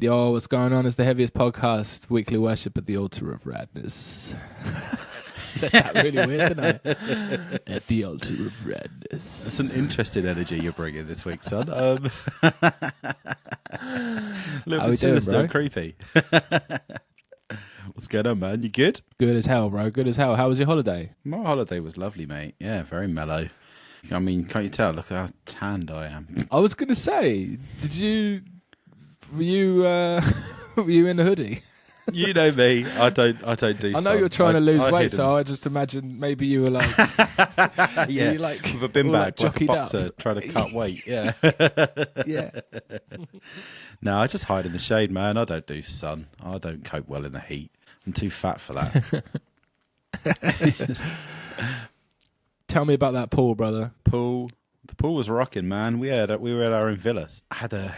Yo, what's going on? It's the Heavyist podcast, weekly worship at the altar of radness. Said that really weird, didn't I? At the altar of radness. It's an interesting energy you're bringing this week, son. A little bit sinister and creepy. What's going on, man? You good? Good as hell, bro. Good as hell. How was your holiday? My holiday was lovely, mate. Yeah, very mellow. I mean, can't you tell? Look how tanned I am. I was going to say, were you in a hoodie? You know me. I don't do. I know you're trying to lose weight, so I just imagine maybe you were like, yeah, like with a bin bag, like a boxer, up. trying to cut weight. Yeah, yeah. No, I just hide in the shade, man. I don't do sun. I don't cope well in the heat. I'm too fat for that. Tell me about that pool, brother. The pool was rocking, man. We were at our own villas. I had our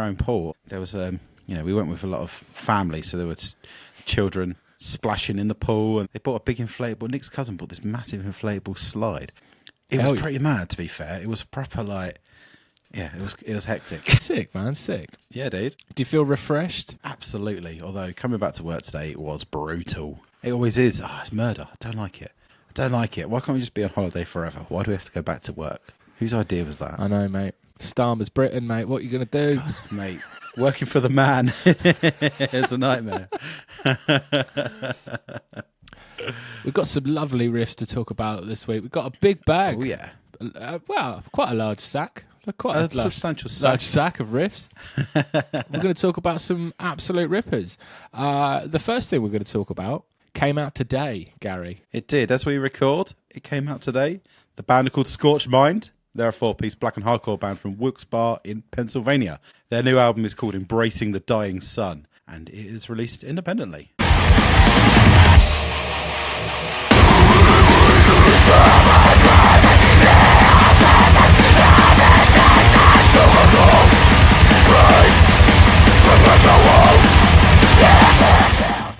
own pool. There was we went with a lot of family, so there was children splashing in the pool, and they bought a big inflatable. Nick's cousin bought this massive inflatable slide. It was pretty mad, to be fair. It was proper it was hectic. Sick, man, sick. Yeah, dude. Do you feel refreshed? Absolutely. Although coming back to work today, it was brutal. It always is. Oh, it's murder. I don't like it. Why can't we just be on holiday forever? Why do we have to go back to work? Whose idea was that? I know, mate. Starmer's Britain, mate. What are you going to do? God, mate, working for the man is a nightmare. We've got some lovely riffs to talk about this week. We've got a big bag. Oh, yeah. Quite a large sack. Quite a substantial large sack of riffs. We're going to talk about some absolute rippers. The first thing we're going to talk about came out today, Gary. It did. As we record, it came out today. The band are called Scorched Mind. They're a 4-piece black and hardcore band from Wilkes-Barre in Pennsylvania. Their new album is called Embracing the Dying Sun, and it is released independently.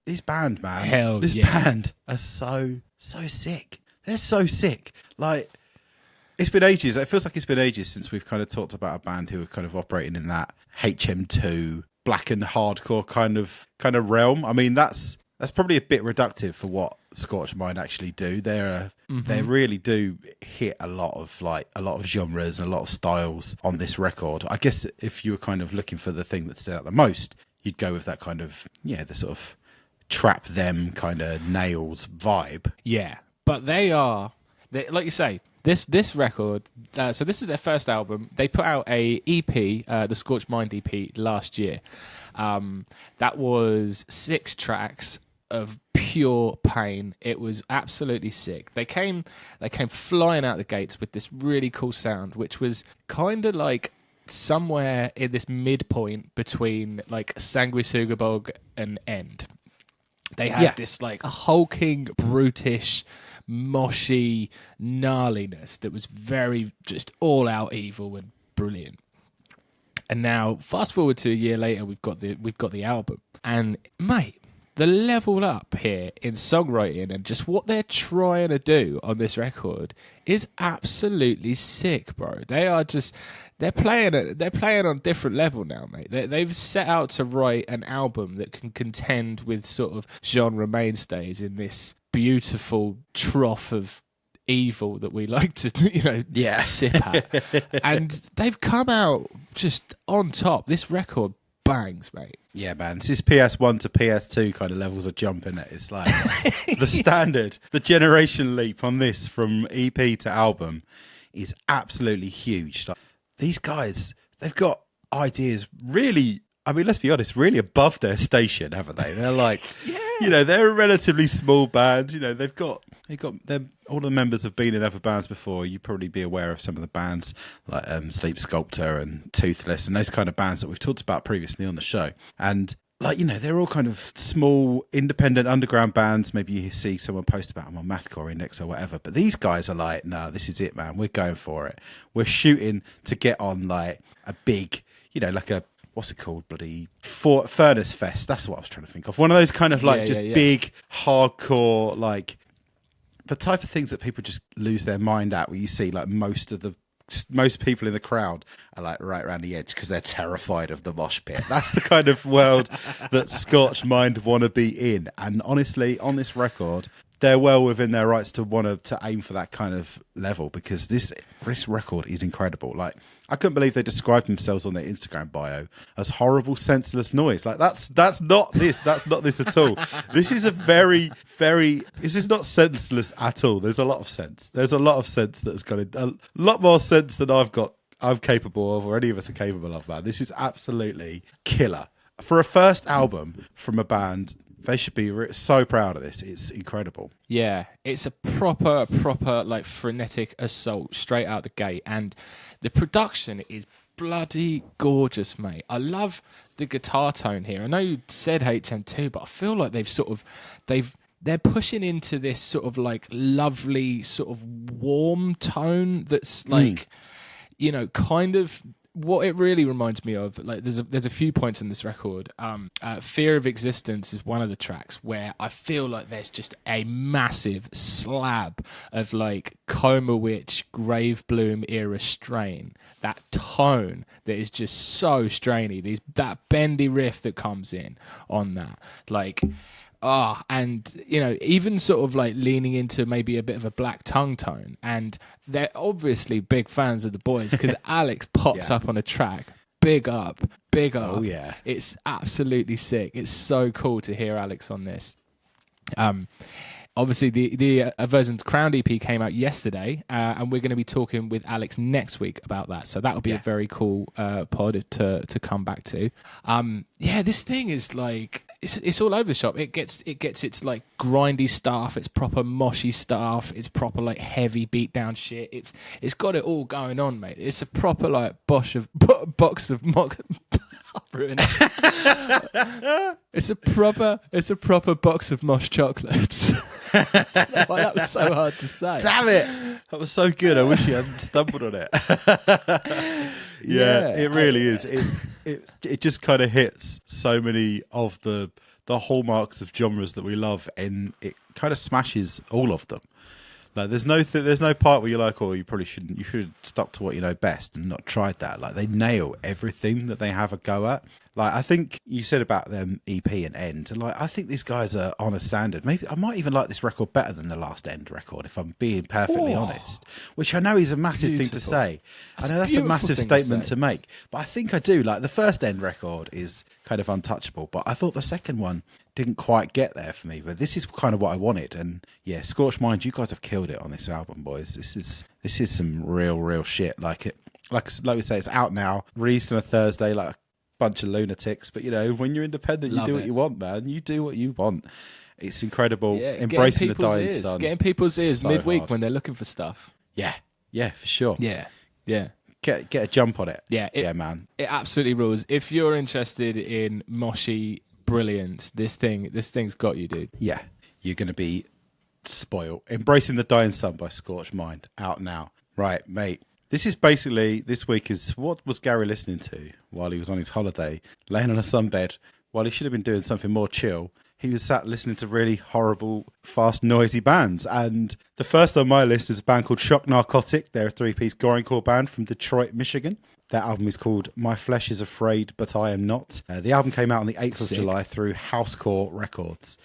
This band, man. This band are so sick. They're so sick. Like, it's been ages. It feels like it's been ages since we've kind of talked about a band who are kind of operating in that HM2 black and hardcore kind of realm. I mean, that's probably a bit reductive for what Scorched Mind actually do. They really do hit a lot of genres and a lot of styles on this record. I guess if you were kind of looking for the thing that stood out the most, you'd go with that kind of the sort of trap them kind of nails vibe. Yeah, but they like you say. This record, so this is their first album. They put out a EP, the Scorched Mind EP, last year. That was 6 tracks of pure pain. It was absolutely sick. They came flying out the gates with this really cool sound, which was kind of like somewhere in this midpoint between like Sanguisugabog and End. They had this like hulking, brutish, moshy gnarliness that was very just all out evil and brilliant. And now fast forward to a year later, we've got the album, and mate, the level up here in songwriting and just what they're trying to do on this record is absolutely sick, bro. They're playing on a different level now, mate. They've set out to write an album that can contend with sort of genre mainstays in this beautiful trough of evil that we like to, sip at. And they've come out just on top. This record bangs, mate. Yeah, man. This is PS1 to PS2 kind of levels of jumping it. It's like the standard, the generation leap on this from EP to album is absolutely huge. Like, these guys, they've got ideas really, I mean, let's be honest, really above their station, haven't they? They're like, they're a relatively small band. They've got all the members have been in other bands before. You'd probably be aware of some of the bands like Sleep Sculptor and Toothless and those kind of bands that we've talked about previously on the show. And they're all kind of small, independent, underground bands. Maybe you see someone post about them on Mathcore Index or whatever. But these guys are like, no, this is it, man. We're going for it. We're shooting to get on like a big, like a, what's it called? Bloody Furnace Fest. That's what I was trying to think of. One of those kind of big, hardcore, like the type of things that people just lose their mind at, where you see like most of the most people in the crowd are like right around the edge because they're terrified of the mosh pit. That's the kind of world that Scorched Mind want to be in. And honestly, on this record, they're well within their rights to want to aim for that kind of level, because this record is incredible. Like, I couldn't believe they described themselves on their Instagram bio as horrible, senseless noise. Like, that's not this. That's not this at all. This is a very, very. This is not senseless at all. There's a lot of sense. There's a lot of sense that's got a lot more sense than I'm capable of, or any of us are capable of. Man, this is absolutely killer for a first album from a band. They should be so proud of this. It's incredible. Yeah, it's a proper, like, frenetic assault straight out the gate. And the production is bloody gorgeous, mate. I love the guitar tone here. I know you said HM2, but I feel like they're pushing into this sort of, like, lovely, sort of warm tone that's, like, you know, kind of... What it really reminds me of, like, there's a few points in this record. Fear of Existence is one of the tracks where I feel like there's just a massive slab of, like, Coma Witch, Grave Bloom era strain. That tone that is just so strainy. That bendy riff that comes in on that, like. And, you know, even sort of like leaning into maybe a bit of a Black Tongue tone. And they're obviously big fans of the boys because Alex pops up on a track. Big up. Oh, yeah. It's absolutely sick. It's so cool to hear Alex on this. Obviously, the Aversion's Crown EP came out yesterday, and we're going to be talking with Alex next week about that. So that'll be a very cool pod to come back to. This thing is like... It's all over the shop. It gets its like grindy stuff. It's proper moshy stuff. It's proper like heavy beatdown shit. It's got it all going on, mate. It's a proper like box of mock. It's a proper box of mosh chocolates. Why that was so hard to say. Damn it! That was so good. I wish you hadn't stumbled on it. It really is. It just kind of hits so many of the hallmarks of genres that we love, and it kind of smashes all of them. Like, there's no part where you're like, oh, you should have stuck to what you know best and not tried that. Like, they nail everything that they have a go at. Like, I think you said about them EP and End, and like, I think these guys are on a standard. Maybe I might even like this record better than the last End record, if I'm being perfectly honest. Which I know is a massive thing to say. I know that's a massive statement to make, but I think I do. Like, the first End record is kind of untouchable, but I thought the second one didn't quite get there for me. But this is kind of what I wanted, and yeah, Scorched Mind, you guys have killed it on this album, boys. This is some real shit. Like we say, it's out now, released on a Thursday, like bunch of lunatics, but you know, when you're independent, you do what you want, man. You do what you want. It's incredible. Embracing the dying sun. Getting people's ears so midweek hard when they're looking for stuff. Yeah, for sure. Yeah. Get a jump on it. Yeah, man. It absolutely rules. If you're interested in moshy brilliance, this thing's got you, dude. Yeah, you're going to be spoiled. Embracing the Dying Sun by Scorched Mind, out now. Right, mate. This is basically, this week is, what was Gary listening to while he was on his holiday, laying on a sunbed, while he should have been doing something more chill. He was sat listening to really horrible, fast, noisy bands. And the first on my list is a band called Shock Narcotic. They're a 3-piece grindcore band from Detroit, Michigan. Their album is called My Flesh is Afraid, But I Am Not. The album came out on the 8th of July through Housecore Records.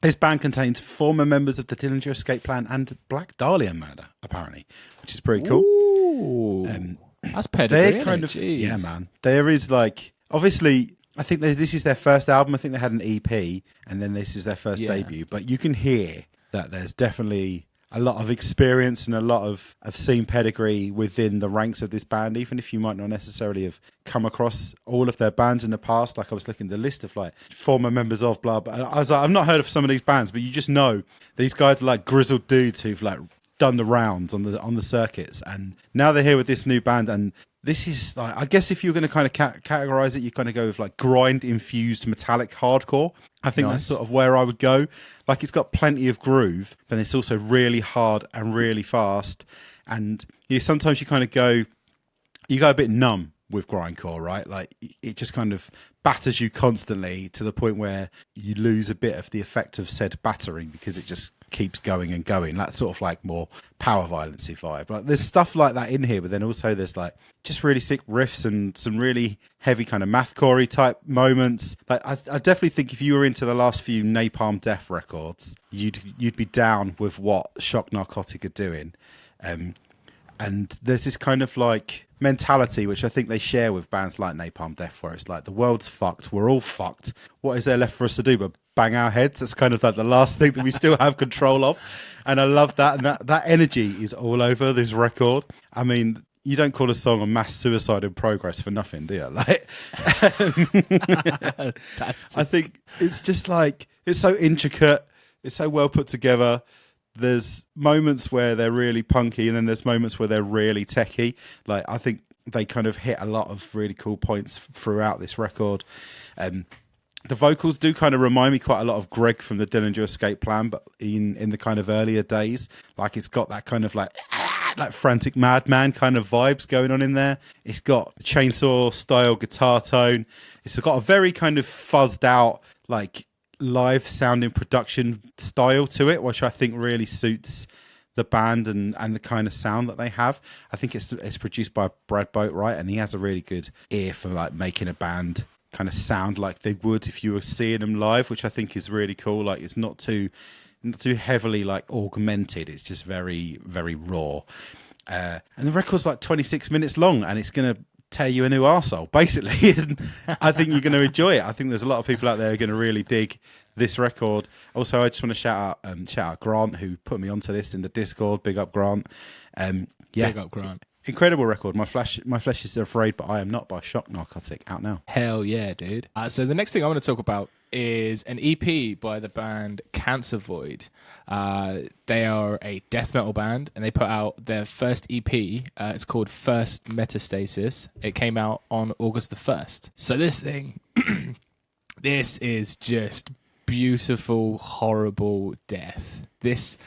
This band contains former members of the Dillinger Escape Plan and Black Dahlia Murder, apparently, which is pretty cool. Ooh, that's pedigree. They're kind of, yeah, man. There is like, obviously, I think this is their first album. I think they had an EP, and then this is their first debut. But you can hear that there's definitely a lot of experience and a lot of scene pedigree within the ranks of this band, even if you might not necessarily have come across all of their bands in the past. Like, I was looking at the list of like former members of blah, blah. I was like, I've not heard of some of these bands, but you just know these guys are like grizzled dudes who've like done the rounds on the circuits, and now they're here with this new band. And this is like, I guess if you're going to kind of categorize it, you kind of go with like grind infused metallic hardcore, I think that's sort of where I would go. Like, it's got plenty of groove, but it's also really hard and really fast. And sometimes you kind of go a bit numb with grindcore, right? Like, it just kind of batters you constantly to the point where you lose a bit of the effect of said battering because it just keeps going and going. That's sort of like more power violence-y vibe. Like, there's stuff like that in here, but then also there's like just really sick riffs and some really heavy kind of mathcore type moments. Like, I definitely think if you were into the last few Napalm Death records, you'd be down with what Shock Narcotic are doing. And there's this kind of like mentality which I think they share with bands like Napalm Death, where it's like, the world's fucked, we're all fucked. What is there left for us to do but bang our heads? That's kind of like the last thing that we still have control of. And I love that. And that energy is all over this record. I mean, you don't call a song a mass suicide in progress for nothing, do you? Like, I think it's just like, it's so intricate, it's so well put together. There's moments where they're really punky, and then there's moments where they're really techie. Like, I think they kind of hit a lot of really cool points throughout this record. The vocals do kind of remind me quite a lot of Greg from the Dillinger Escape Plan, but in the kind of earlier days. Like, it's got that kind of like frantic madman kind of vibes going on in there. It's got chainsaw style guitar tone. It's got a very kind of fuzzed out, like, live sounding production style to it, which I think really suits the band and the kind of sound that they have. I think it's produced by Brad Boatwright, and he has a really good ear for like making a band kind of sound like they would if you were seeing them live, which I think is really cool. Like, it's not too heavily like augmented. It's just very, very raw. And the record's like 26 minutes long, and it's going to tear you a new arsehole, basically. I think you're going to enjoy it. I think there's a lot of people out there who are going to really dig this record. Also, I just want to shout out Grant, who put me onto this in the Discord. Big up, Grant. Big up, Grant. Incredible record. My flesh is afraid, but I am not, by Shock Narcotic, out now. Hell yeah, dude. So the next thing I want to talk about is an EP by the band Cancer Void. They are a death metal band, and they put out their first EP. It's called First Metastasis. It came out on August the 1st. So this thing, this is just beautiful, horrible death. This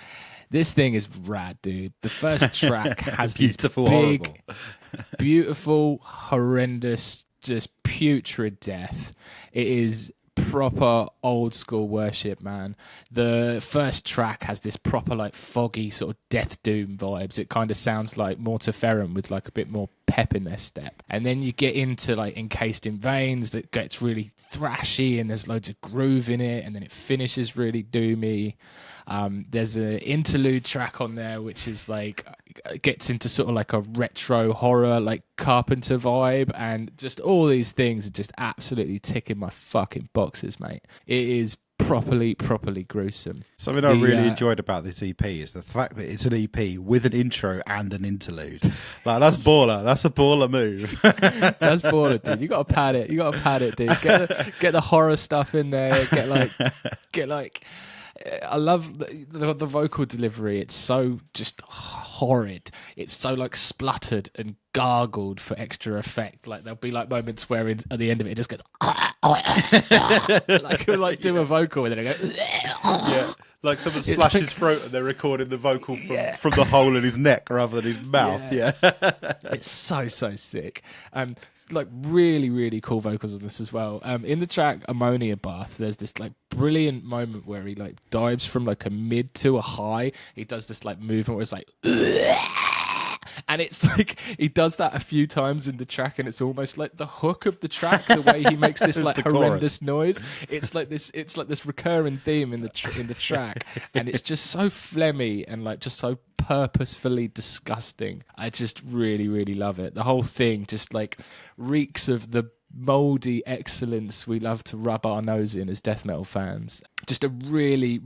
thing is rad, dude. The first track has beautiful, this big, horrible. beautiful, horrendous, just putrid death. It is proper old school worship, man. The first track has this proper like foggy sort of death doom vibes. It kind of sounds like Mortiferum with like a bit more pep in their step. And then you get into like Encased in Veins that gets really thrashy, and there's loads of groove in it, and then it finishes really doomy. There's an interlude track on there which is like gets into sort of like a retro horror like Carpenter vibe, and just all these things are just absolutely ticking my fucking boxes, mate. It is properly gruesome. Something I really enjoyed about this EP is the fact that it's an EP with an intro and an interlude. Like, that's baller. That's a baller move. That's baller, dude. You gotta pad it, dude. Get the horror stuff in there. Get like I love the vocal delivery. It's so just horrid. It's so like spluttered and gargled for extra effect. Like, there'll be like moments where at the end of it, it just goes like do a vocal and then it goes yeah, like someone slashed his throat and they're recording the vocal from the hole in his neck rather than his mouth. Yeah. It's so sick. Like really cool vocals on this as well. In the track Ammonia Bath, there's this like brilliant moment where he like dives from like a mid to a high. He does this like movement where it's like and it's like he does that a few times in the track, and it's almost like the hook of the track, the way he makes this like horrendous noise. It's like this recurring theme in the track, and it's just so phlegmy and like just so purposefully disgusting. I just really love it. The whole thing just like reeks of the moldy excellence we love to rub our nose in as death metal fans. Just a really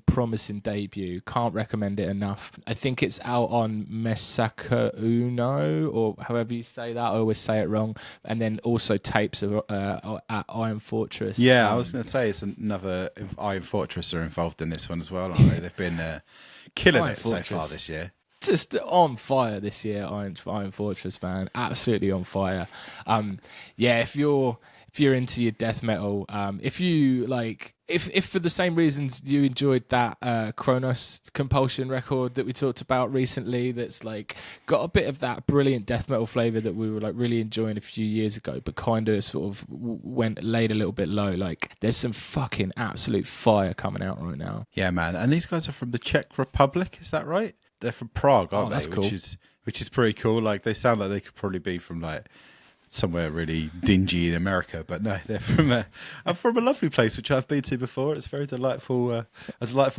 promising debut. Can't recommend it enough. I think it's out on Mesaka Uno, or however you say that. I always say it wrong. And then also tapes at Iron Fortress. Yeah, I was going to say it's another Iron Fortress are involved in this one as well, aren't they? They've been killing Iron Fortress so far this year. Just on fire this year, Iron Fortress, man. Absolutely on fire. Yeah, if you're if you're into your death metal, if you like, if for the same reasons you enjoyed that Kronos Compulsion record that we talked about recently, that's like got a bit of that brilliant death metal flavor that we were like really enjoying a few years ago, but kind of sort of laid a little bit low. Like, there's some fucking absolute fire coming out right now. Yeah, man. And these guys are from the Czech Republic, is that right? They're from Prague, aren't they? That's cool. Which is pretty cool. Like, they sound like they could probably be from like somewhere really dingy in America, but no, they're from a lovely place which I've been to before. It's a very delightful,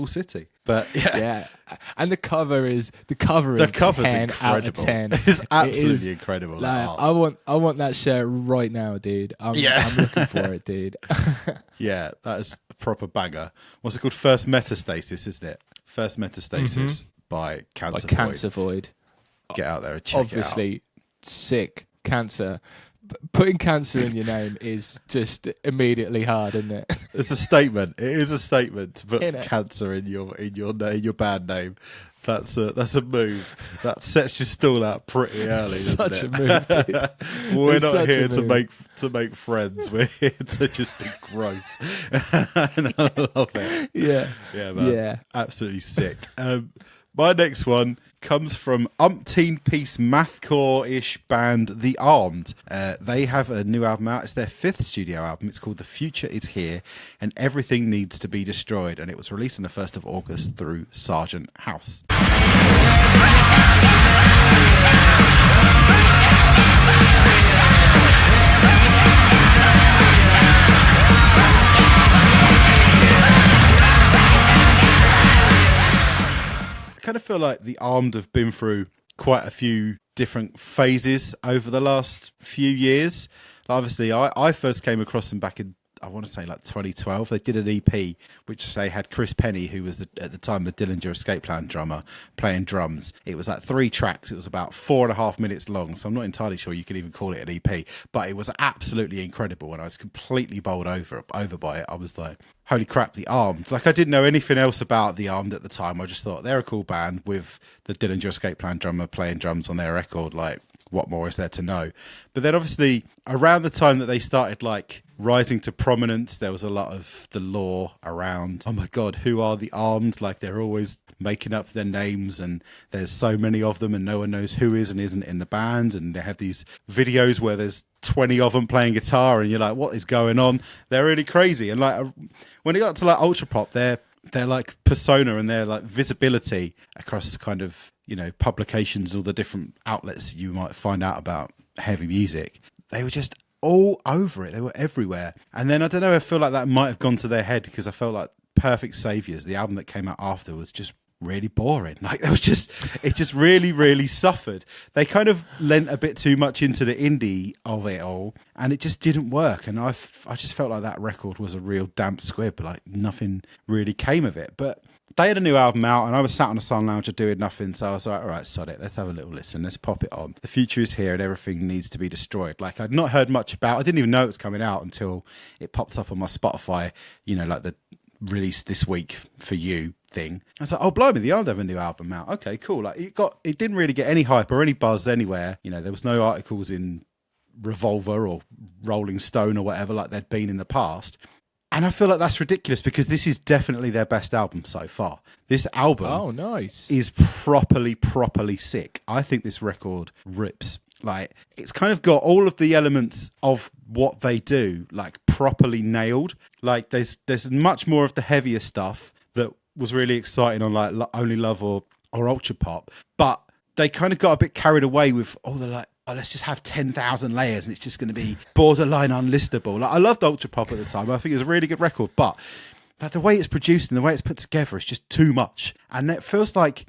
city. But yeah, and the cover is 10 incredible. out of 10. It's absolutely incredible. Like, I want that shirt right now, dude. I'm looking for it, dude. Yeah, that is a proper banger. What's it called? First Metastasis, isn't it? First Metastasis by Cancer Void. Cancer Void. Get out there and check Obviously, sick. Cancer. Putting cancer in your name is just immediately hard, isn't it? It's a statement. It is a statement to put cancer in your band name. That's a move. That sets your stall out pretty early. Such doesn't a it? move. We're not here to make friends. We're here to just be gross. And I love it. Yeah, man. Yeah, Absolutely sick. My next one comes from umpteen-piece mathcore-ish band The Armed. They have a new album out. It's their 5th studio album. It's called The Future Is Here and Everything Needs to Be Destroyed. And it was released on the 1st of August through Sargent House. I kind of feel like The Armed have been through quite a few different phases over the last few years. Obviously, I first came across them back in, I want to say like 2012. They did an EP which they had Chris Penny, who was at the time the Dillinger Escape Plan drummer, playing drums. It was like 3 tracks. It was about 4.5 minutes long, so I'm not entirely sure you could even call it an EP, but it was absolutely incredible, and I was completely bowled over by it. I was like, holy crap, The Armed. Like, I didn't know anything else about The Armed at the time. I just thought they're a cool band with the Dillinger Escape Plan drummer playing drums on their record. Like, what more is there to know? But then obviously around the time that they started like rising to prominence, there was a lot of the lore around, oh my God, who are The Armed? Like, they're always making up their names and there's so many of them and no one knows who is and isn't in the band. And they have these videos where there's 20 of them playing guitar and you're like, what is going on? They're really crazy. And like, when it got to like ultra pop, their like persona and their like visibility across kind of, you know, publications, all the different outlets you might find out about heavy music, they were just all over it. They were everywhere. And then I don't know, I feel like that might have gone to their head because I felt like Perfect Saviors, the album that came out after, was just really boring. Like, it just really, really suffered. They kind of lent a bit too much into the indie of it all, and it just didn't work. And I just felt like that record was a real damp squib. Like, nothing really came of it. But they had a new album out, and I was sat on a sun lounger doing nothing, so I was like, all right, sod it, let's have a little listen, let's pop it on. The Future Is Here and Everything Needs to Be Destroyed. Like, I'd not heard much about, I didn't even know it was coming out until it popped up on my Spotify, you know, like the release this week for you thing. I was like, oh blimey, the Armed have a new album out. Okay, cool. Like, it didn't really get any hype or any buzz anywhere. You know, there was no articles in Revolver or Rolling Stone or whatever like there'd been in the past. And I feel like that's ridiculous because this is definitely their best album so far. This album is properly sick. I think this record rips. Like, it's kind of got all of the elements of what they do, like, properly nailed. Like, there's much more of the heavier stuff that was really exciting on, like, Only Love or Ultra Pop. But they kind of got a bit carried away with all the, like, oh, let's just have 10,000 layers and it's just going to be borderline unlistenable. Like, I loved Ultra Pop at the time. I think it was a really good record. But like, the way it's produced and the way it's put together is just too much. And it feels like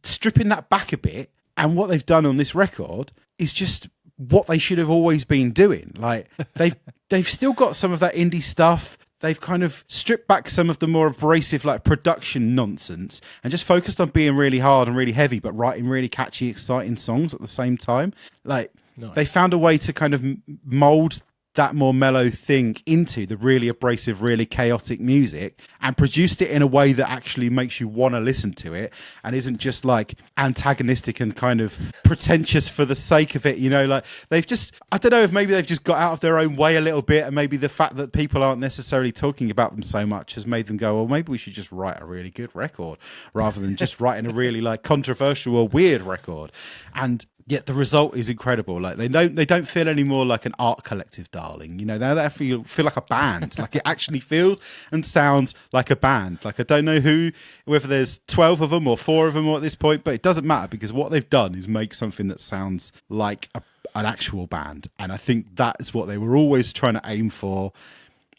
stripping that back a bit, and what they've done on this record is just what they should have always been doing. Like, they've still got some of that indie stuff. They've kind of stripped back some of the more abrasive, like, production nonsense and just focused on being really hard and really heavy, but writing really catchy, exciting songs at the same time. Like, nice. They found a way to kind of mold that more mellow thing into the really abrasive, really chaotic music and produced it in a way that actually makes you want to listen to it and isn't just like antagonistic and kind of pretentious for the sake of it. You know, like they've just, I don't know if maybe they've just got out of their own way a little bit, and maybe the fact that people aren't necessarily talking about them so much has made them go, well, maybe we should just write a really good record rather than just writing a really like controversial or weird record. And yet the result is incredible. Like they don't feel any more like an art collective, darling. You know, they feel like a band. Like it actually feels and sounds like a band. Like I don't know whether there's 12 of them or 4 of them at this point, but it doesn't matter because what they've done is make something that sounds like an actual band. And I think that is what they were always trying to aim for.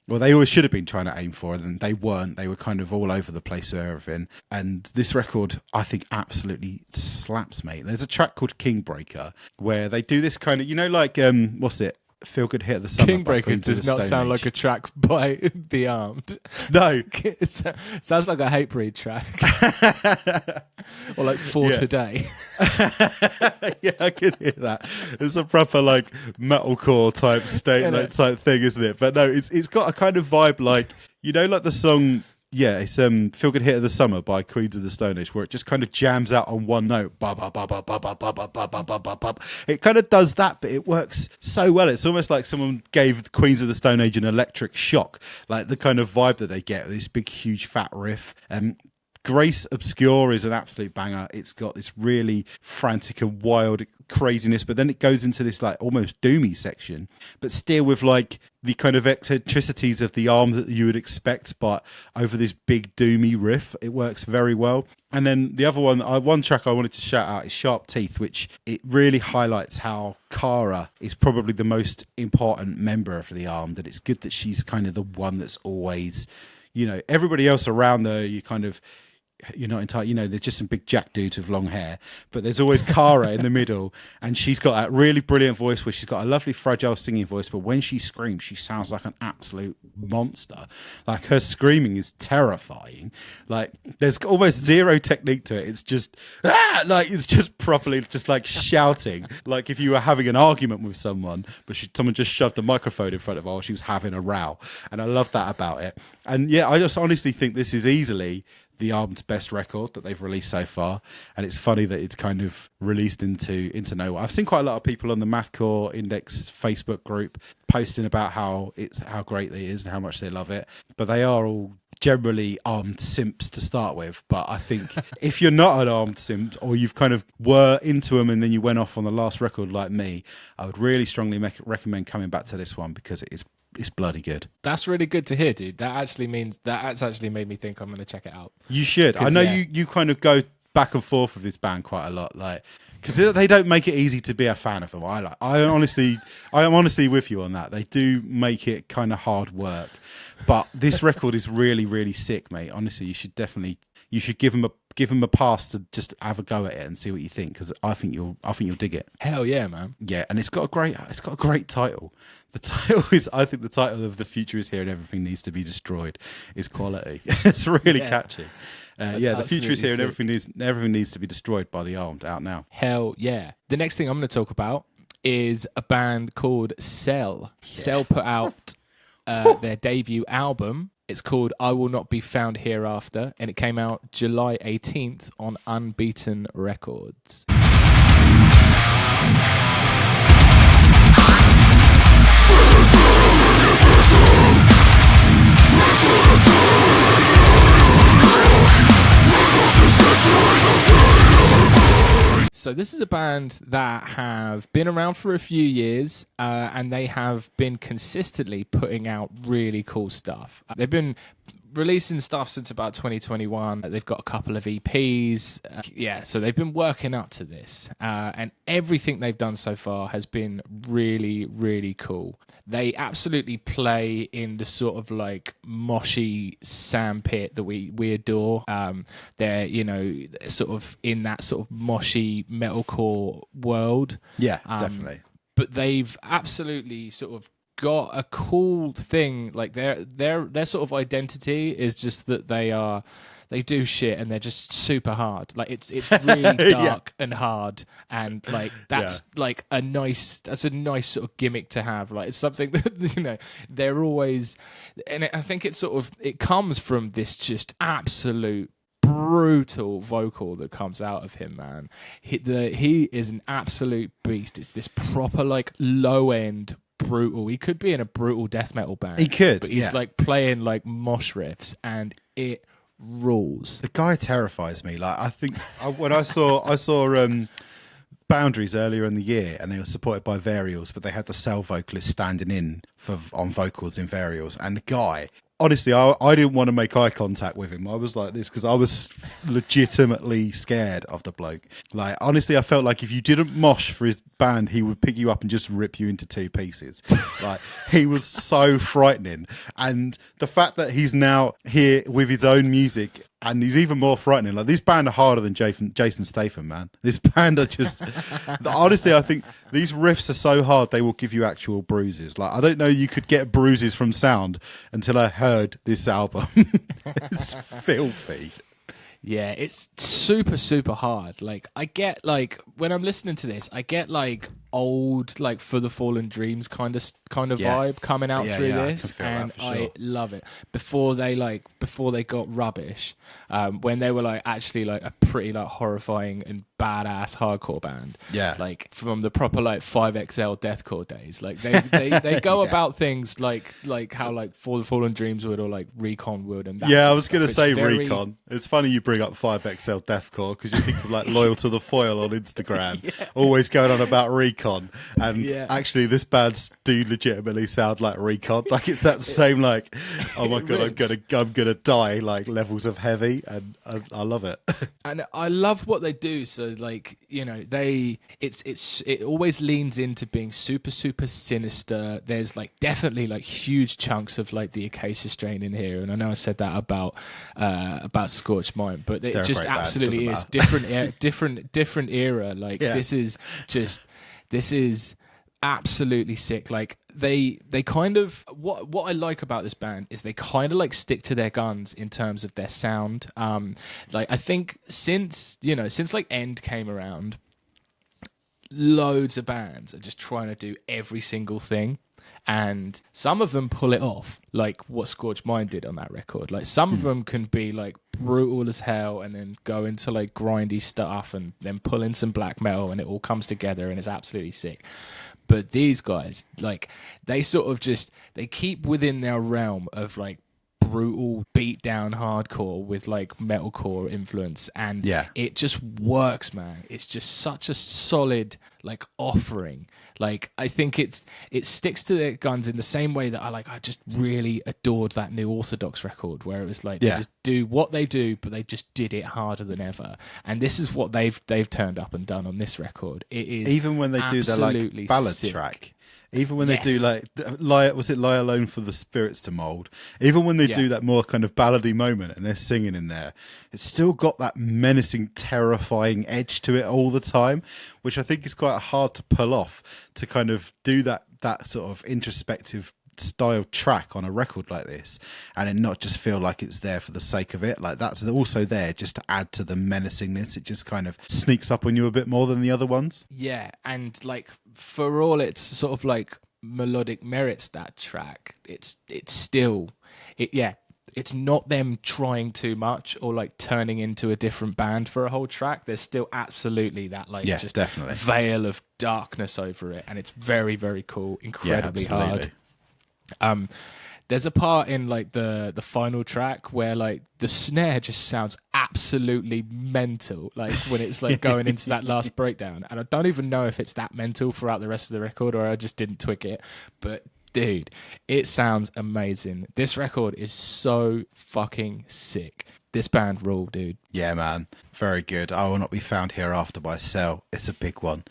Well, they always should have been trying to aim for it, and they weren't. They were kind of all over the place with everything. And this record, I think, absolutely slaps, mate. There's a track called Kingbreaker where they do this kind of, you know, like, what's it? Feel Good Hit of the Summer. Kingbreaker does not sound like a track by The Armed. No. It sounds like a Hatebreed track. Or like For Today. Yeah, I can hear that. It's a proper like metalcore type type thing, isn't it? But no, it's got a kind of vibe like, you know, like the song. Yeah, it's Feel Good Hit of the Summer by Queens of the Stone Age, where it just kind of jams out on one note. It kind of does that, but it works so well. It's almost like someone gave Queens of the Stone Age an electric shock, like the kind of vibe that they get with this big, huge, fat riff. Grace Obscure is an absolute banger. It's got this really frantic and wild craziness, but then it goes into this like almost doomy section, but still with like the kind of eccentricities of the arm that you would expect, but over this big doomy riff. It works very well. And then the other one track I wanted to shout out is Sharp Teeth, which it really highlights how Cara is probably the most important member of the Armed, and it's good that she's kind of the one that's always, you know, everybody else around her, you're not entirely, you know, there's just some big jack dudes with long hair, but there's always Cara in the middle, and she's got that really brilliant voice where she's got a lovely fragile singing voice, but when she screams she sounds like an absolute monster. Like her screaming is terrifying. Like there's almost zero technique to it. It's just like it's just properly just like shouting, like if you were having an argument with someone, but someone just shoved the microphone in front of her while she was having a row. And I love that about it. And yeah, I just honestly think this is easily the Armed's best record that they've released so far, and it's funny that it's kind of released into nowhere. I've seen quite a lot of people on the Mathcore Index Facebook group posting about how great it is and how much they love it, but they are all generally Armed simps to start with. But I think if you're not an Armed simp, or you've kind of were into them and then you went off on the last record like me, I would really strongly recommend coming back to this one because it's bloody good. That's really good to hear, dude. That's actually made me think I'm going to check it out. You should. I know you kind of go back and forth with this band quite a lot, like because they don't make it easy to be a fan of them. I am honestly with you on that. They do make it kind of hard work, but this record is really, really sick, mate. Honestly, you should give them a pass to just have a go at it and see what you think, because I think you'll dig it. Hell yeah, man. Yeah, and it's got a great title. The title is, I think the title of The Future Is Here and Everything Needs to Be Destroyed is quality. It's really catchy. The future is here and everything needs to be destroyed by the Armed, out now. Hell yeah. The next thing I'm going to talk about is a band called Sell. Yeah. Sell put out their debut album. It's called I Will Not Be Found Hereafter, and it came out July 18th on Unbeaten Records. So this is a band that have been around for a few years, and they have been consistently putting out really cool stuff. They've been releasing stuff since about 2021. They've got a couple of EPs. So they've been working up to this. And everything they've done so far has been really, really cool. They absolutely play in the sort of like moshy sandpit that we adore. They're, sort of in that sort of moshy metalcore world. Yeah, definitely. But they've absolutely sort of got a cool thing. Like their sort of identity is just that they are they do shit and they're just super hard. Like it's really dark and hard, and like that's like a nice sort of gimmick to have. Like it's something that, you know, they're always, and I think it's sort of, it comes from this just absolute brutal vocal that comes out of him, man. He is an absolute beast. It's this proper like low end brutal. He could be in a brutal death metal band. He could, but he's like playing like mosh riffs, and it rules. The guy terrifies me. Like I think when I saw Boundaries earlier in the year, and they were supported by Varials, but they had the cell vocalist standing in on vocals in Varials, and the guy. Honestly, I didn't want to make eye contact with him. I was like this because I was legitimately scared of the bloke. Like, honestly, I felt like if you didn't mosh for his band, he would pick you up and just rip you into two pieces. Like, he was so frightening. And the fact that he's now here with his own music, and he's even more frightening. Like, this band are harder than Jason Statham, man. This band are just... honestly, I think these riffs are so hard, they will give you actual bruises. Like, I don't know you could get bruises from sound until I heard this album. It's filthy. Yeah, it's super, super hard. Like, I get, like, when I'm listening to this, I get, like, old, like, For the Fallen Dreams kind of vibe coming out through this, and I love it. Before they got rubbish, when they were, like, actually, like, a pretty, like, horrifying and badass hardcore band. Yeah. Like, from the proper, like, 5XL deathcore days. Like, they go about things like how, like, For the Fallen Dreams would, or, like, Recon would, and that I was going to say Recon. It's funny you bring up 5XL deathcore, because you think of, like, Loyal to the Foil on Instagram, always going on about Recon, and actually this band do legitimately sound like Recon. Like, it's that same, like, oh my god, I'm gonna die, like, levels of heavy, and I love it. And I love what they do. So, like, you know, it always leans into being super, super sinister. There's, like, definitely, like, huge chunks of, like, the Acacia strain in here, and I know I said that about Scorched Mind, but it just absolutely is different era. Like, this is absolutely sick. Like, they kind of, what I like about this band is they kind of, like, stick to their guns in terms of their sound. Like, I think since like End came around, loads of bands are just trying to do every single thing, and some of them pull it off, like what Scorched Mind did on that record. Like, some of them can be, like, brutal as hell, and then go into, like, grindy stuff, and then pull in some black metal, and it all comes together, and it's absolutely sick. But these guys, like, they sort of just, they keep within their realm of, like, brutal beat down hardcore with, like, metalcore influence, and it just works, man. It's just such a solid, like, offering. Like, I think it sticks to their guns in the same way that I just really adored that New Orthodox record, where it was like they just do what they do, but they just did it harder than ever. And this is what they've turned up and done on this record. It is even when they do their, like, ballad track. Even when they do, like, Lie Alone for the Spirits to Mould, even when they do that more kind of ballady moment and they're singing in there, it's still got that menacing, terrifying edge to it all the time, which I think is quite hard to pull off, to kind of do that sort of introspective style track on a record like this, and it not just feel like it's there for the sake of it. Like, that's also there just to add to the menacingness. It just kind of sneaks up on you a bit more than the other ones. Yeah, and, like, for all its sort of, like, melodic merits, that track, it's not them trying too much or, like, turning into a different band for a whole track. There's still absolutely that, like, just definitely veil of darkness over it, and it's very, very cool, incredibly hard. There's a part in, like, the final track where, like, the snare just sounds absolutely mental, like, when it's, like, going into that last breakdown, and I don't even know if it's that mental throughout the rest of the record, or I just didn't twig it, but dude, it sounds amazing. This record is so fucking sick. This band rule, dude. Yeah, man. Very good. I Will Not Be Found Hereafter by Cell. It's a big one.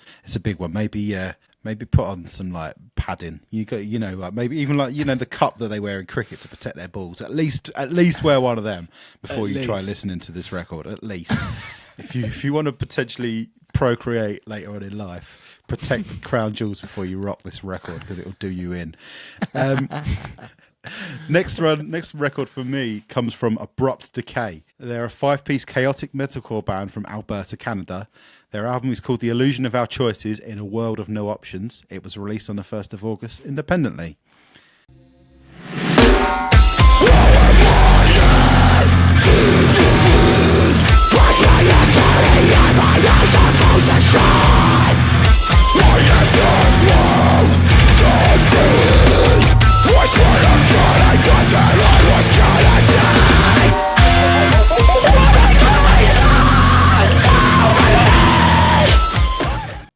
Maybe put on some, like, padding. Like, maybe even, like, the cup that they wear in cricket to protect their balls. At least wear one of them before you try listening to this record. At least, if you want to potentially procreate later on in life, protect the crown jewels before you rock this record, because it will do you in. Next record for me comes from Abrupt Decay. They're a 5-piece chaotic metalcore band from Alberta, Canada. Their album is called The Illusion of Our Choices in a World of No Options. It was released on the 1st of August independently.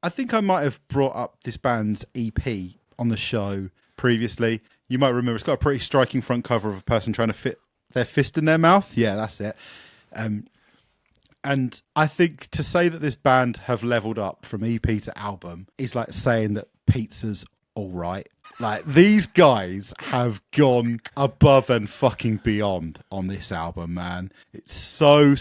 I think I might have brought up this band's EP on the show previously. You might remember it's got a pretty striking front cover of a person trying to fit their fist in their mouth. Yeah, that's it. And I think to say that this band have leveled up from EP to album is like saying that pizza's all right. Like, these guys have gone above and fucking beyond on this album, man. It's so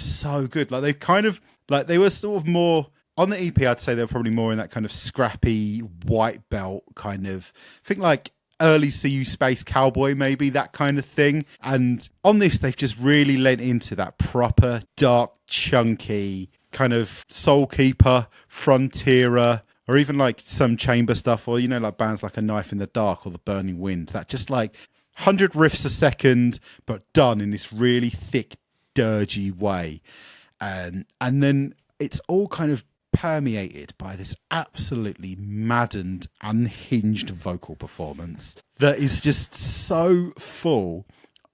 good. Like, they kind of, like, they were sort of more, on the EP, I'd say they were probably more in that kind of scrappy white belt kind of, I think like early CU Space Cowboy, maybe, that kind of thing. And on this, they've just really lent into that proper, dark, chunky, kind of Soulkeeper, Frontierer, or even like some chamber stuff, or, you know, like bands like A Knife in the Dark or The Burning Wind. That just like 100 riffs a second, but done in this really thick, dirgy way. And then it's all kind of permeated by this absolutely maddened, unhinged vocal performance that is just so full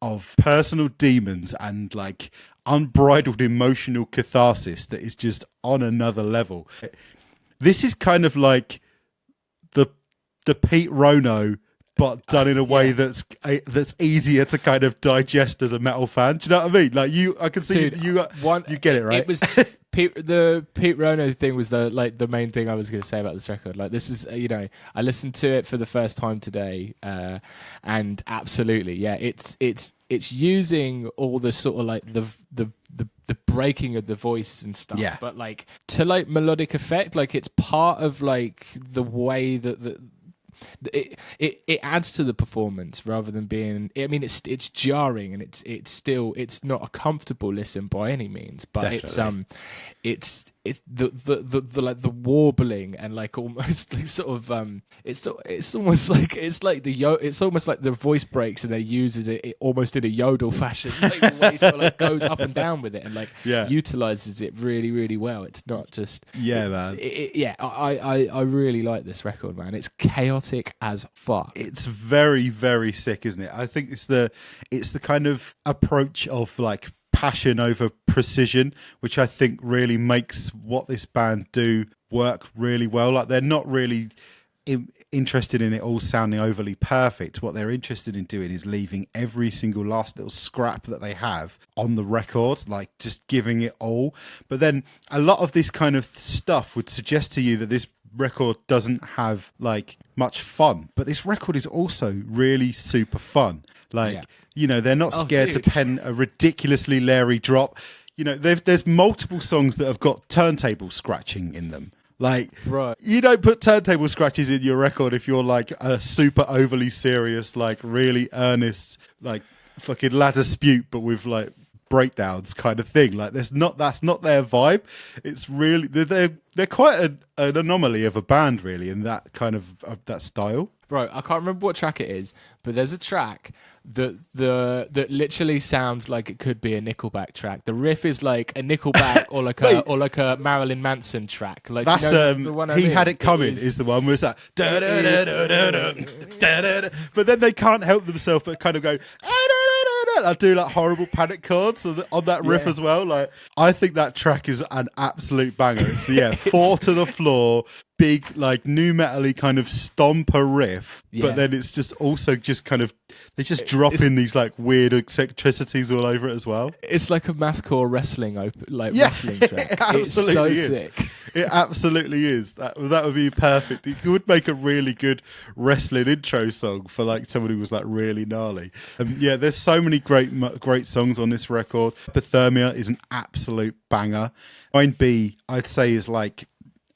of personal demons and like unbridled emotional catharsis that is just on another level. This is kind of like the Pete Rono, but done in a way that's easier to kind of digest as a metal fan. Do you know what I mean? Like, I can see. Dude, you get it, right? It was the Pete Rono thing was the main thing I was going to say about this record. Like, this is, you know, I listened to it for the first time today, and absolutely, yeah, it's using all the sort of like the breaking of the voice and stuff, yeah, but like to like melodic effect, like it's part of like the way that it adds to the performance rather than being. I mean, it's jarring and it's not a comfortable listen by any means, but definitely. it's the like the warbling and like almost like sort of it's almost like it's almost like the voice breaks and they uses it almost in a yodel fashion, like the way it sort of like goes up and down with it and like utilizes it really, really well. It's not just man. I really like this record, man. It's chaotic as fuck. It's very, very sick, isn't it? I think it's the kind of approach of like passion over precision, which I think really makes what this band do work really well. Like, they're not really interested in it all sounding overly perfect. What they're interested in doing is leaving every single last little scrap that they have on the record, like just giving it all. But then a lot of this kind of stuff would suggest to you that this record doesn't have like much fun, but this record is also really super fun. Like, you know, they're not scared to pen a ridiculously leery drop. You know, there's multiple songs that have got turntable scratching in them. Like, right. You don't put turntable scratches in your record if you're like a super overly serious, like really earnest, like fucking La Dispute, but with like breakdowns kind of thing. Like, that's not their vibe. It's really they're quite an anomaly of a band, really, in that kind of that style. Bro, I can't remember what track it is, but there's a track that literally sounds like it could be a Nickelback track. The riff is like a Nickelback or like a Marilyn Manson track. Like, that's, you know, the one I He mean? Had It Coming is the one where it's like da da da da da da da, but then they can't help themselves but kind of go. I do like horrible panic chords on that riff as well. Like, I think that track is an absolute banger. It's 4 to the floor, big like nu metal-y kind of stomper riff, but then it's just also just kind of they just drop in these like weird eccentricities all over it as well. It's like a mathcore wrestling wrestling track. It absolutely it's so is. Sick. It absolutely is. That would be perfect. It would make a really good wrestling intro song for like someone who was like really gnarly. There's so many great songs on this record. Hypothermia is an absolute banger. Mind B, I'd say, is like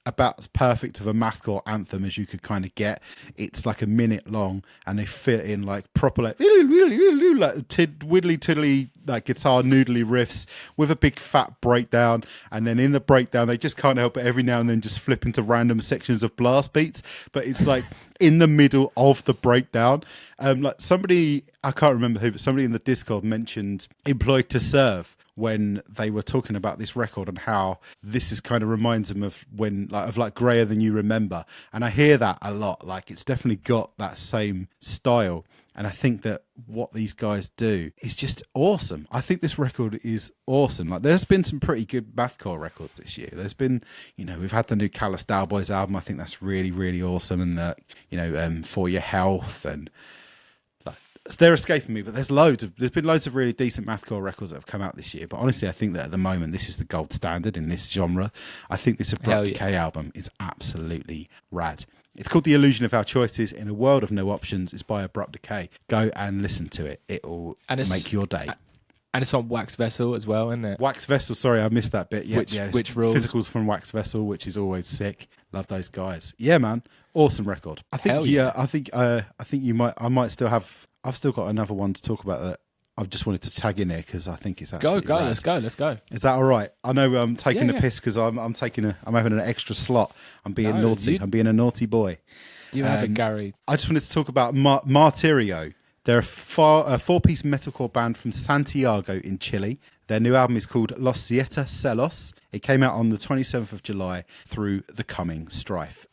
about as perfect of a mathcore anthem as you could kind of get. It's like a minute long, and they fit in like proper like widdly tiddly like guitar noodly riffs with a big fat breakdown, and then in the breakdown they just can't help it every now and then just flip into random sections of blast beats, but it's like in the middle of the breakdown. Like somebody, I can't remember who, but somebody in the Discord mentioned Employed to Serve when they were talking about this record and how this is kind of reminds them of when like Grayer Than You Remember. And I hear that a lot. Like it's definitely got that same style. And I think that what these guys do is just awesome. I think this record is awesome. Like there's been some pretty good mathcore records this year. There's been, you know, we've had the new Callous Cowboys album. I think that's really, really awesome. And the, you know, For Your Health, and they're escaping me, but there's been loads of really decent mathcore records that have come out this year. But honestly, I think that at the moment, this is the gold standard in this genre. I think this Abrupt Decay album is absolutely rad. It's called The Illusion of Our Choices in a World of No Options. It's by Abrupt Decay. Go and listen to it. It'll make your day. And it's on Wax Vessel as well, isn't it? Wax Vessel, sorry, I missed that bit. Yeah, which rules? Physicals from Wax Vessel, which is always sick. Love those guys. Yeah, man. Awesome record. I think I think I might still have, I've still got another one to talk about that I've just wanted to tag in there because I think it's actually go. rad. Let's go. Is that all right? I know I'm taking the piss because I'm having an extra slot. I'm being naughty. I'm being a naughty boy. You have it, Gary. I just wanted to talk about Martirio. They're a four-piece metalcore band from Santiago in Chile. Their new album is called Los Siete Sellos. It came out on the 27th of July through The Coming Strife.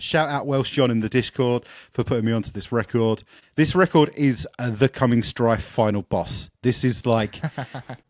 Shout out Welsh John in the Discord for putting me onto this record. This record is The Coming Strife final boss. This is like,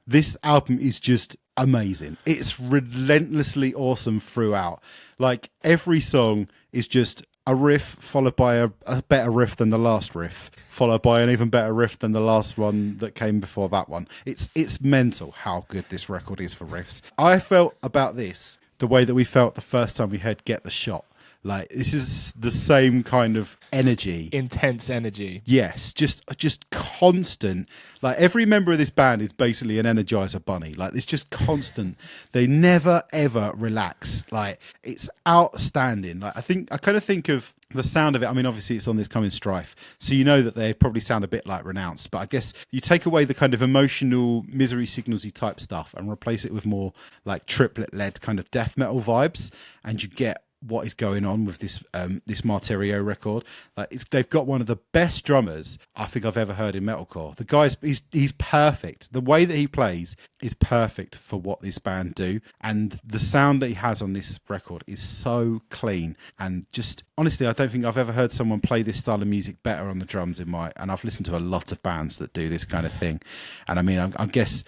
this album is just amazing. It's relentlessly awesome throughout. Like every song is just a riff followed by a better riff than the last riff, followed by an even better riff than the last one that came before that one. It's mental how good this record is for riffs. I felt about this the way that we felt the first time we heard Get the Shot. Like this is the same kind of energy, intense energy. Yes, just constant. Like every member of this band is basically an Energizer bunny. Like it's just constant. They never ever relax. Like it's outstanding. Like I kind of think of the sound of it. I mean, obviously it's on this Coming Strife, so you know that they probably sound a bit like Renounced. But I guess you take away the kind of emotional Misery Signalsy type stuff and replace it with more like triplet led kind of death metal vibes, and you get what is going on with this this Martirio record. Like they've got one of the best drummers I think I've ever heard in metalcore. The guy's he's perfect. The way that he plays is perfect for what this band do, and the sound that he has on this record is so clean. And just honestly, I don't think I've ever heard someone play this style of music better on the drums and I've listened to a lot of bands that do this kind of thing. And I mean, I guess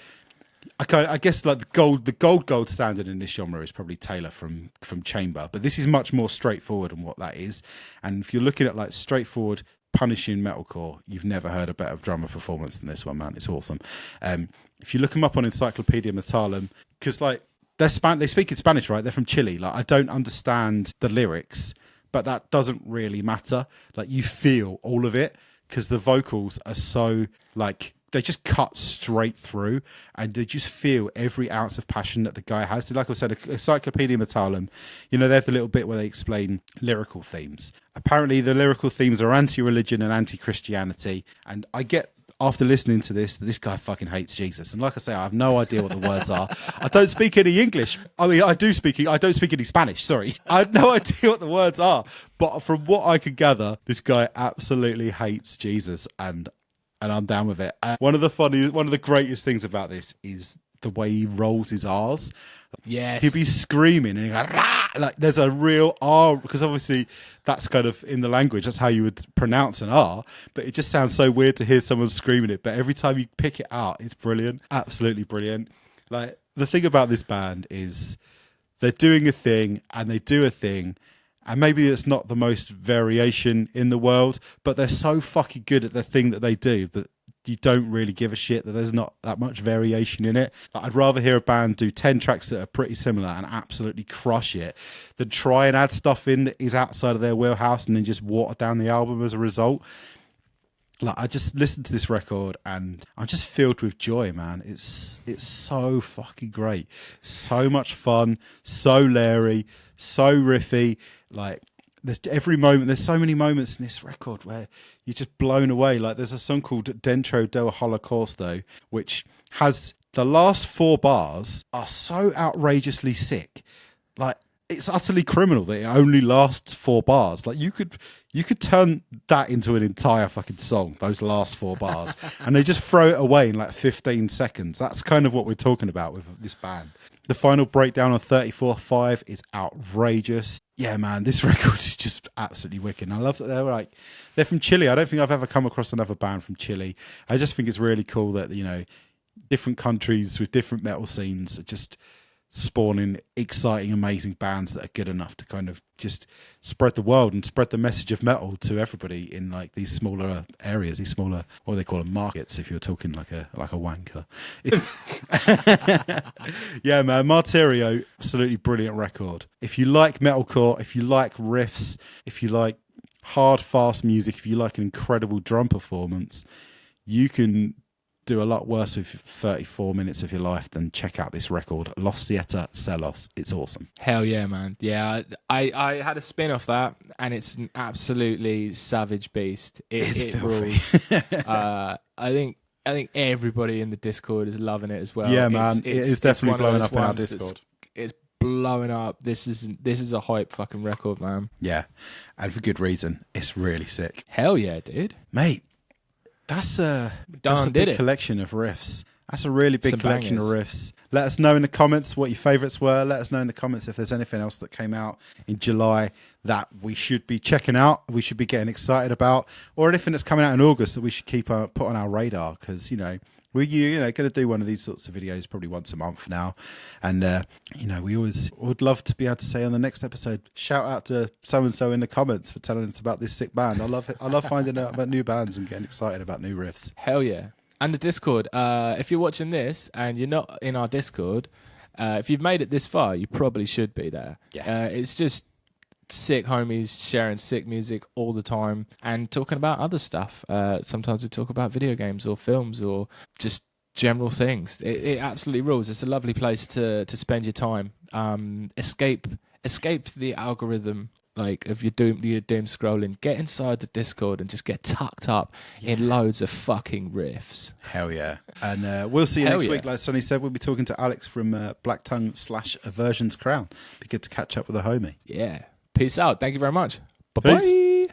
like the gold standard in this genre is probably Taylor from Chamber, but this is much more straightforward in what that is. And if you're looking at like straightforward punishing metalcore, you've never heard a better drummer performance than this one, man. It's awesome. If you look them up on Encyclopedia Metallum, because like they speak in Spanish, right? They're from Chile. Like I don't understand the lyrics, but that doesn't really matter. Like you feel all of it because the vocals are so like, they just cut straight through, and they just feel every ounce of passion that the guy has. So like I said, Encyclopedia Metallum, you know, they have the little bit where they explain lyrical themes. Apparently the lyrical themes are anti-religion and anti-Christianity, and I get, after listening to this guy fucking hates Jesus. And like I say, I have no idea what the words are. I don't speak any English. I mean, I don't speak any Spanish, sorry. I have no idea what the words are. But from what I could gather, this guy absolutely hates Jesus, and I'm down with it. One of the greatest things about this is the way he rolls his R's. Yes. He'll be screaming and he'll go, rah! Like there's a real R, because obviously that's kind of in the language, that's how you would pronounce an R, but it just sounds so weird to hear someone screaming it. But every time you pick it out, it's brilliant. Absolutely brilliant. Like the thing about this band is they're doing a thing and they do a thing, and maybe it's not the most variation in the world, but they're so fucking good at the thing that they do. But you don't really give a shit that there's not that much variation in it. Like, I'd rather hear a band do 10 tracks that are pretty similar and absolutely crush it than try and add stuff in that is outside of their wheelhouse and then just water down the album as a result. Like, I just listened to this record and I'm just filled with joy, man. It's so fucking great. So much fun, so Larry, so riffy. Like, there's so many moments in this record where you're just blown away. Like, there's a song called Dentro del Holocausto, which has the last 4 bars are so outrageously sick. Like, it's utterly criminal that it only lasts 4 bars. Like, you could turn that into an entire fucking song, those last 4 bars, and they just throw it away in like 15 seconds. That's kind of what we're talking about with this band. The final breakdown on 34.5 is outrageous. Yeah, man, this record is just absolutely wicked. And I love that they're from Chile. I don't think I've ever come across another band from Chile. I just think it's really cool that, you know, different countries with different metal scenes are just spawning exciting, amazing bands that are good enough to kind of just spread the world and spread the message of metal to everybody in like these smaller areas, these smaller, what they call them, markets, if you're talking like a wanker. Yeah, man, Martirio, absolutely brilliant record. If you like metalcore, if you like riffs, if you like hard, fast music, if you like an incredible drum performance, you can do a lot worse with 34 minutes of your life than check out this record, Los Siete, Sellos. It's awesome. Hell yeah, man. Yeah, I had a spin off that, and it's an absolutely savage beast. It rules. I think everybody in the Discord is loving it as well. Yeah, man. It is definitely blowing up in our Discord. It's blowing up. This is a hype fucking record, man. Yeah, and for good reason. It's really sick. Hell yeah, dude. Mate, that's a big collection of riffs. That's a really big collection of riffs. Let us know in the comments what your favourites were. Let us know in the comments if there's anything else that came out in July that we should be checking out, we should be getting excited about, or anything that's coming out in August that we should keep put on our radar, because, you know, we're going to do one of these sorts of videos probably once a month now. And, you know, we always would love to be able to say on the next episode, shout out to so-and-so in the comments for telling us about this sick band. I love it. I love finding out about new bands and getting excited about new riffs. Hell yeah. And the Discord. If you're watching this and you're not in our Discord, if you've made it this far, you probably should be there. Yeah. It's just sick homies sharing sick music all the time and talking about other stuff. Sometimes we talk about video games or films or just general things. It absolutely rules. It's a lovely place to spend your time. Escape the algorithm, like if you're doom scrolling. Get inside the Discord and just get tucked up in loads of fucking riffs. Hell yeah. And we'll see you next week. Like Sonny said, we'll be talking to Alex from Black Tongue / Aversion's Crown. Be good to catch up with a homie. Yeah. Peace out. Thank you very much. Bye-bye. Peace.